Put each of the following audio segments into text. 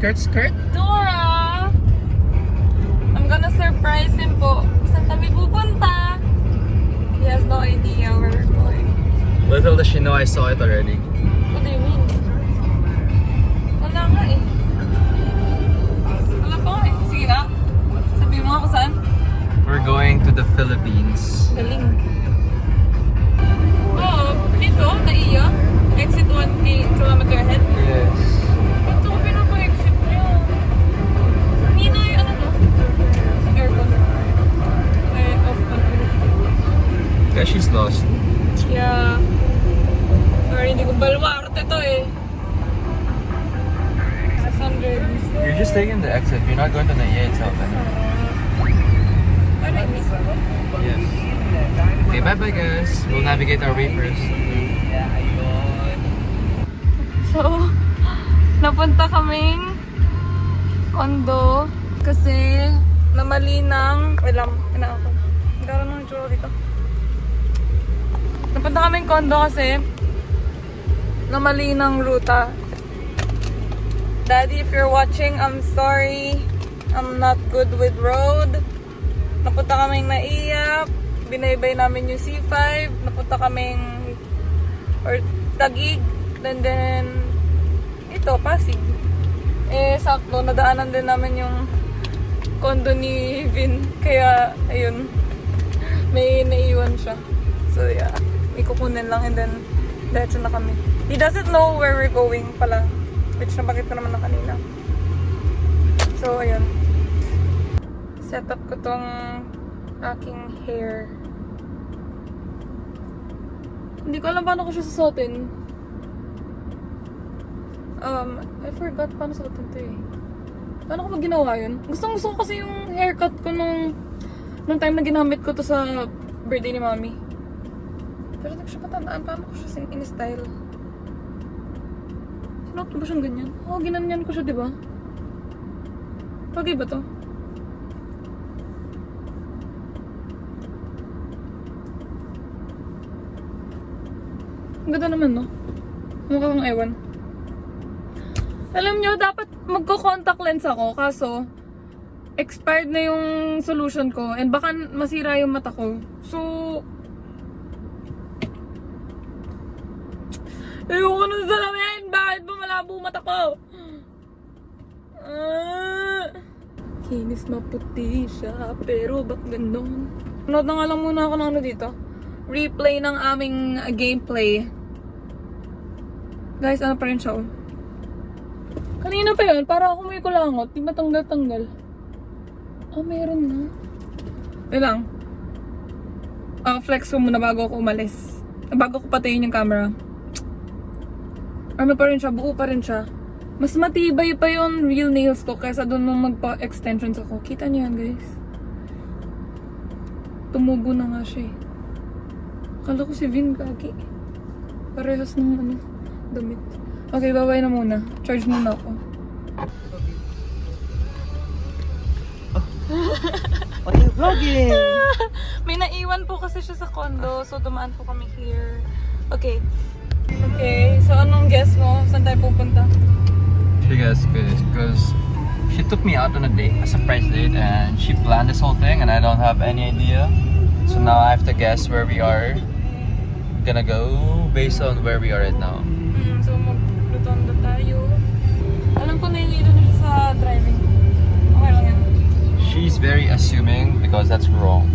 skirt. Dora! I'm gonna surprise him po. Saan kami pupunta? He has no idea where we're going. Little does she know I saw it already. What do you mean? Wala nga eh. Wala pa nga eh. Sige na. Sabihin mo nga kung saan. We're going to the Philippines. Galing. Oo, dito, naiya. Exit 1 kilometer ahead. Yes. Ito ko pinapa-exit niyo. Nino yung ano no? Aircon. Ay, off on. Kaya she's lost. Yeah. Sorry, hindi ko balwarte to eh. 600. You're just taking the exit. You're not going to Naiya itself. Ano yun? Yes. Okay, bye-bye guys. We'll navigate our way first. So, napunta kaming condo kasi namali ng... Wait lang, ina ako. Nagkaroon ng itsura dito. Napunta kaming condo kasi namali ng ruta. Daddy, if you're watching, I'm sorry. I'm not good with road. Napunta kaming Naiya. Binaybay namin yung C5. Napunta kaming Taguig. And then, ito, Pasig. Eh, sakto, nadaanan din namin yung condo ni Vin. Kaya, ayun, may naiwan siya. So, yeah, may kukunin lang and then, diretso na kami. He doesn't know where we're going pala. Which napakit ko naman na kanina. So, ayun. Set up ko tong aking hair. Hindi ko alam paano ko siya susuotin. I forgot paano suotin to eh. Paano ko ba ginawa yun? Gusto ko kasi yung haircut ko nung time na ginamit ko to sa birthday ni Mommy. Pero hindi ko siya patandaan paano ko siya in-style. Sinuot ko ba siyang ganyan? Oo, ginanyan ko siya, di ba? Pagay ba to? Ang ganda naman, no? Mukha kang ewan. Alam nyo, dapat magko-contact lens ako. Kaso, expired na yung solution ko. And baka masira yung mata ko. So, ayoko na sa salamin! Bakit ba malabo mata ko? Kinis maputi siya. Pero ba't ganon? Nood na nga lang muna ako ng ano dito. Replay ng aming gameplay. Guys, ano pa rin siya, oh. Kanina pa yun, para ako may kulangot. Di matanggal-tanggal. Meron na. Wait lang. Flex ko muna bago ako umalis. Bago ko patayin yung camera. Ano pa rin siya, buo pa rin siya. Mas matibay pa yung real nails ko kaysa doon nung magpa-extensions ako. Kita niyo yan, guys. Tumubo na nga siya eh. Akala ko si Vin kaki. Parehas ng ano, damit. Okay, bye-bye na muna. Charge muna ako. What are you vlogging? May naiwan po kasi siya sa condo. So, dumaan po kami here. Okay. Okay, so anong guess mo? Saan tayo pupunta? She guessed because she took me out on a date, a surprise date, and she planned this whole thing and I don't have any idea. So now I have to guess where we are. Gonna go based on where we are right now. So, maglutondo tayo. Alam ko nahihilo na siya sa driving. Okay lang yan. She's very assuming because that's wrong.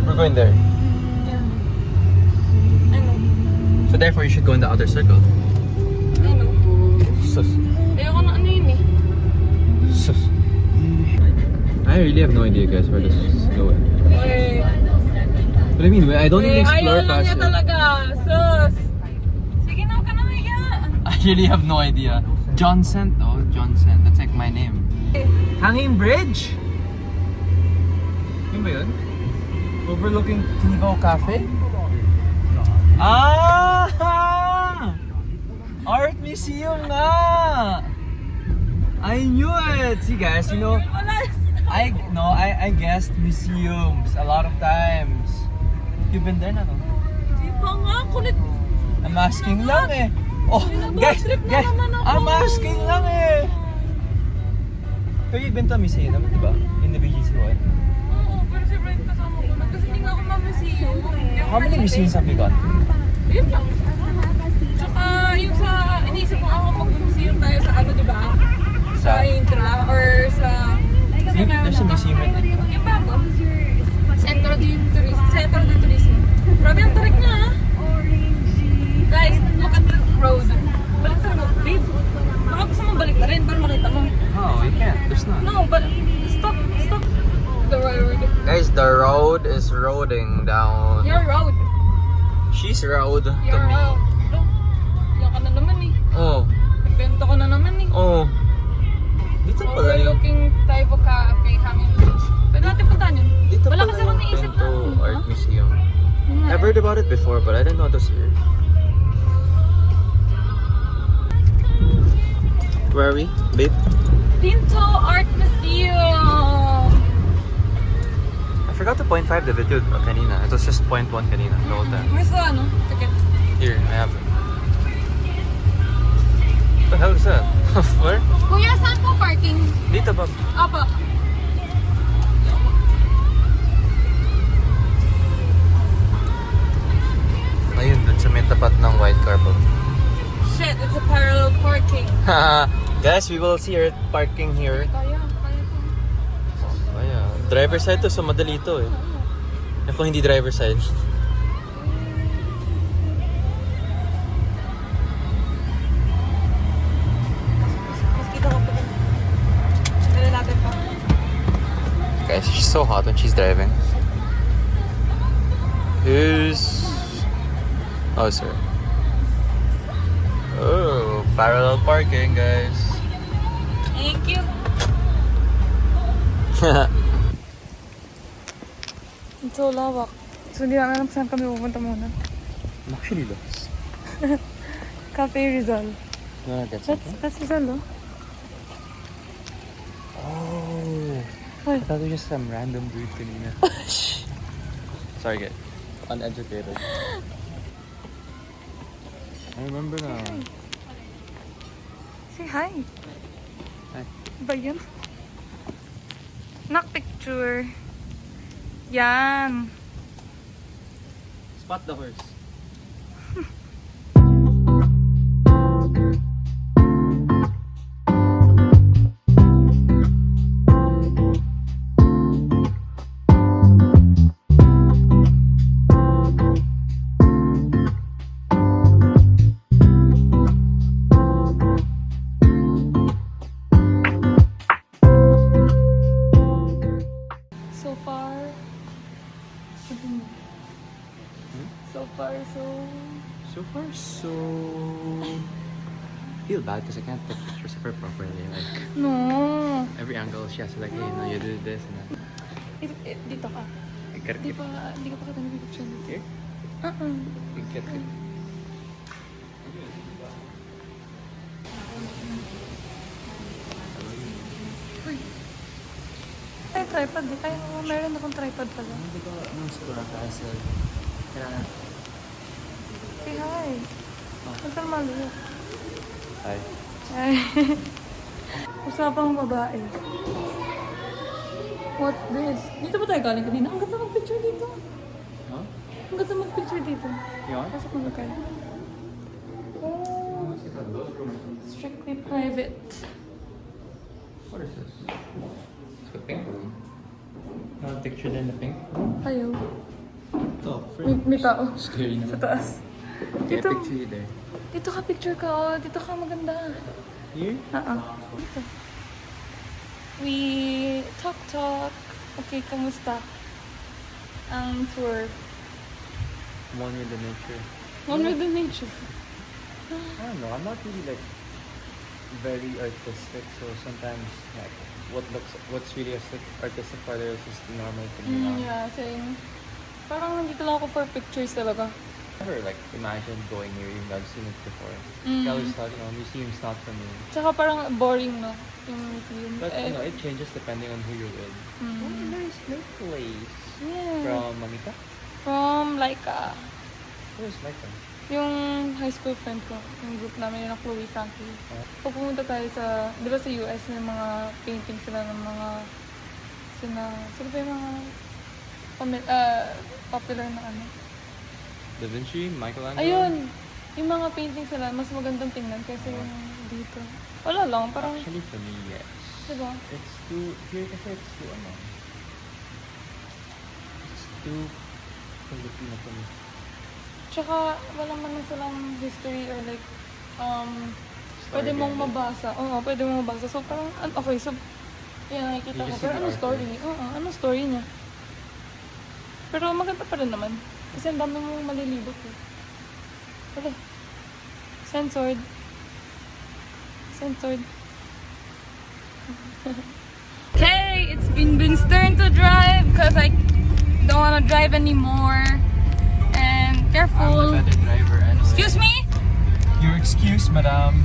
We're going there. Yeah. I know. So therefore you should go in the outer circle. I know. Sus. Ayoko na ano yun eh. Sus. I really have no idea guys where this is going. Okay. What do you mean? I don't even explore ayaw lang past niya it. talaga. Sus. Sige na, huwag ka na hiya. I really have no idea. Johnson, oh Johnson, that's like my name. Hanging Bridge? Yun ba yun? Overlooking Tivo Cafe? Art Museum nga! I knew it! See guys, you know, I guessed museums a lot of times. You've been there na no? Di pa nga, kulit. I'm asking lang eh. Oh, guys, trip na guys, naman ako. I'm asking lang eh. Pero yung benta museum naman, di ba? In the BGC one. Oo, pero siyempre yung kasama ko na. Kasi hindi nga ako ma-museum. Hindi ako How many mahilig. museums have you gone to? Yun lang. Tsaka yung sa, iniisip ko ako mag-museum tayo sa ano, di ba? Sa Intra or sa... See, there's a museum in it. Yung bago. Centro de Turismo. Grabe ang tarik niya, ha? Guys, look at the road. Balik tayo, babe. Baka gusto mo balik na rin para makita mo. Oh, you can't. There's none. No, but stop. The road. Guys, the road is roading down. Your road. She's road to Your me. road. Look. Yan ka na naman eh. Oh, Nagbento ko na naman eh. oh. Dito pala yung... Overlooking Taibo Cafe, Hanging Bridge. Pwede natin puntahan yun. Dito Wala pala kasi akong yung naisip na. Pinto Art Museum. Yun nga I've eh. heard about it before, but I didn't know it was here. Where are we, babe? Pinto Art Museum! I forgot to 0.5 the video kanina. It was just 0.1 kanina the whole time. Where's the ano? Ticket. Here, I have it. What the hell is that? Where? Kuya, saan po parking? Dito ba? Apa. Ayun, dun sa may tapat ng white car po. Shit, it's a parallel parking. Guys, we will see her parking here. Kaya po. Kaya, driver side to, so madali ito eh. Kung hindi driver side. Mas kita ko po. Dali natin pa. Guys, she's so hot when she's driving. Who's... Oh, sir. Oh, parallel parking, guys. Thank you. It's so lawak. So hindi namin alam saan kami pupunta muna. Actually, lost. Cafe Rizal. You wanna get something? That's Rizal, oh. Oh. Ay. I thought it was just some random dude kanina. Sorry, guys. Uneducated. I remember now. Say hi. Hi. Ba yun? Knock picture. Yan. Spot the horse. So far. So far, so... So far, so... feel bad because I can't take pictures of her properly. Like, No. every angle she has to like, hey, no, you do this and that. Dito ka. I gotta Di keep... pa, hindi ka pa kita nag-picture dito. Here? You get it. Ay, tripod. Ay, oo, meron akong tripod pala. Hindi ko nung siguro kasi kailangan... Say hi. Huwag kang maluya. Hi. Ay. Usapang babae. What's this? Dito ba tayo galing kanina? Ang ganda mag-picture dito. Huh? Ang ganda mag-picture dito. You want? Pasok mo kayo. Oh, strictly private. What is this? It's a pink room. You want pictured in the pink? Ayaw. Oh, May tao. Scary Sa naman. taas. Can I Dito. picture you there? Dito ka picture ka, oh. Dito ka maganda. Here? Dito. We talk. Okay, kamusta? Ang tour. One with the nature. One with the nature. I don't know. I'm not really like very artistic, so sometimes like what's really artistic for others is normal to me. Yeah, same. Parang nandito lang ako for pictures talaga. Never like imagined going here even though I've seen it before. Mm. I always thought, you know, museum's not for me. Tsaka parang boring, no? Yung museum. But you know, it changes depending on who you're with. Oh, there's no place. Yeah. From Mamita? From Laika. Where's Laika? Yung high school friend ko, yung group namin, yung Chloe Frankie. Pag pumunta tayo sa, di ba sa US, may mga painting sila ng mga, sino ba yung mga popular na ano? Da Vinci, Michelangelo. Ayun! Yung mga painting sila, mas magandang tingnan kaysa yung dito. Wala lang, parang, Actually, for me, yes. diba? It's too, here kasi it's too, ano, it's too Filipino for me. Tsaka, wala man lang silang history or like, pwede mong behind it. mabasa. Oo, pwede mong mabasa. So, parang, okay, so, yan, nakikita You ko. just Pero see the ano art story? there. Oo, ano story niya? Pero maganda pa rin naman. Kasi ang dami mong malilibot eh. Wala. Censored. Censored. Okay, it's Binbin's turn to drive because I don't want to drive anymore. And I'm careful. the better driver anyway. Excuse me? Your excuse, madam.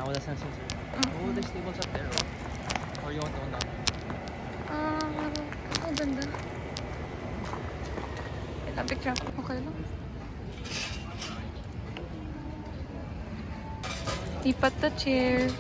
Wala siyang sensor. Oh, there's tables up there. Or you want the one down there? Ang ganda. Ito, picture ako. Okay lang. Lipat the chair.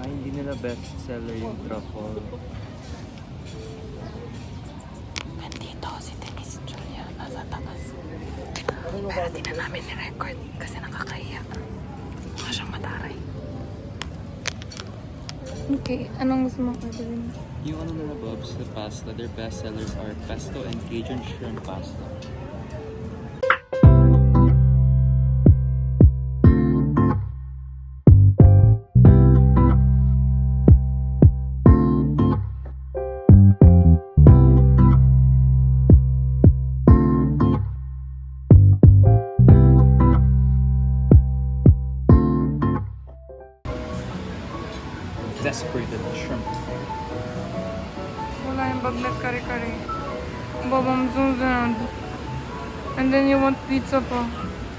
Hindi nila bestseller yung truffle. Nandito si Denise Julia. Nasa taas. Pero di na namin ni-record kasi nakakahiya. Mukha siyang mataray. Okay, anong gusto mo orderin? Yung ano nila, Bobs, the pasta, their best sellers are pesto and Cajun shrimp pasta. Desecrated shrimp. Wala yung bagnet kare-kare. Babam zunzunod. And then you want pizza pa.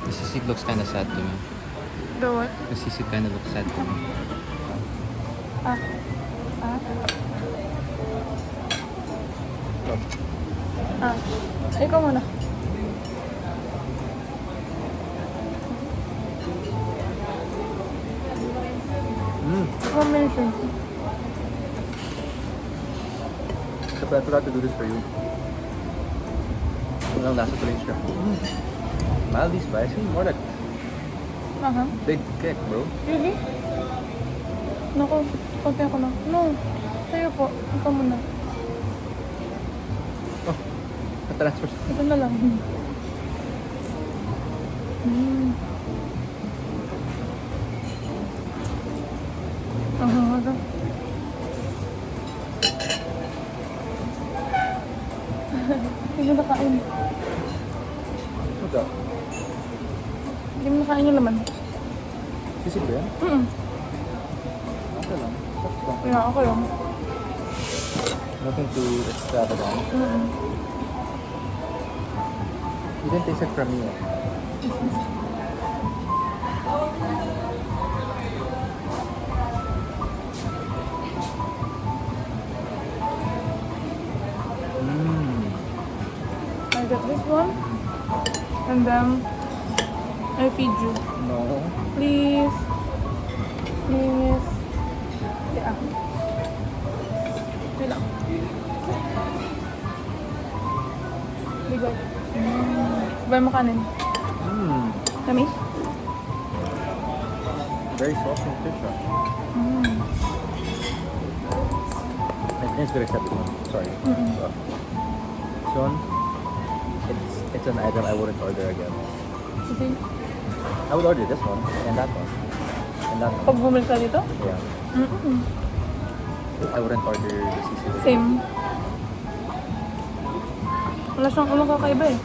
The sisig looks kind of sad to me. The what? The sisig kind of looks sad to me. Ah. Ah? Ah. Ikaw muna. One minute. I forgot to do this for you. Walang lasa tuloy yung shrimp. Mildly spicy, more like Aha. big kick, bro. Really? Naku, konti ako lang. No. Sa'yo po. Ikaw muna. Oh, na-transfer. Ito na lang. Aha, hindi mo nakain. What's up? Hindi mo nakain yung laman. Sisig ba yan? Okay lang. Sakto lang. Kaya ako lang. Nothing too extravagant. You didn't taste it from me. I get this one. And then, I feed you. No. Please. Please. Yeah. Okay lang. Bigay. Sabay mo kanin. Kami? Very soft and fish. I think it's good accept it. Sorry. This one, it's an item I wouldn't order again. Sige. I would order this one and that one. Pag bumalik ka dito? Yeah. Mm-mm. I wouldn't order the sisig. Same. Wala siyang ulang kakaiba eh.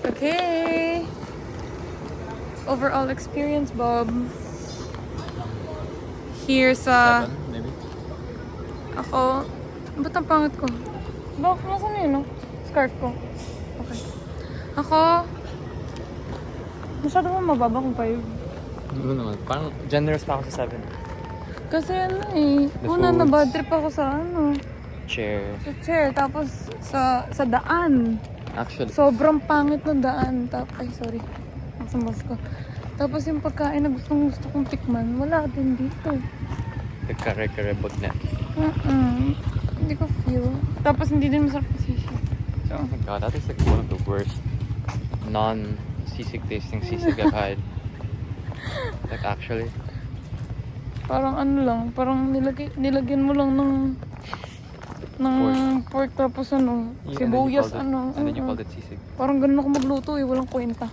Okay. Overall experience, Bob. Here sa... 7, maybe? Ako... Ba't ang pangit ko? Bakit? Nasaan yun, no? Scarf ko. Okay. Ako... Masyado mo mababa kung 5. Ano naman, parang generous pa ako sa 7. Kasi ano eh... The Una na foods. bad trip ako sa ano... Chair. Sa chair. Tapos sa daan. Actually, Sobrang pangit ng daan. Ay, sorry. Nakasamos ko. Tapos yung pagkain na gusto kong tikman, wala din dito. the kare-kare bagnet. Hindi ko feel. Tapos hindi din masarap yung sisig. So, Oh my god, that is like one of the worst non-sisig tasting sisig I've had. Like actually. parang ano lang, parang nilagyan mo lang ng pork tapos ano, sibuyas ano. And then you called it sisig. Parang ganun ako magluto eh, walang kwenta.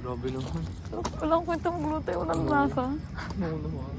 Grabe naman. Walang kwenta magluto eh, walang lasa. No naman.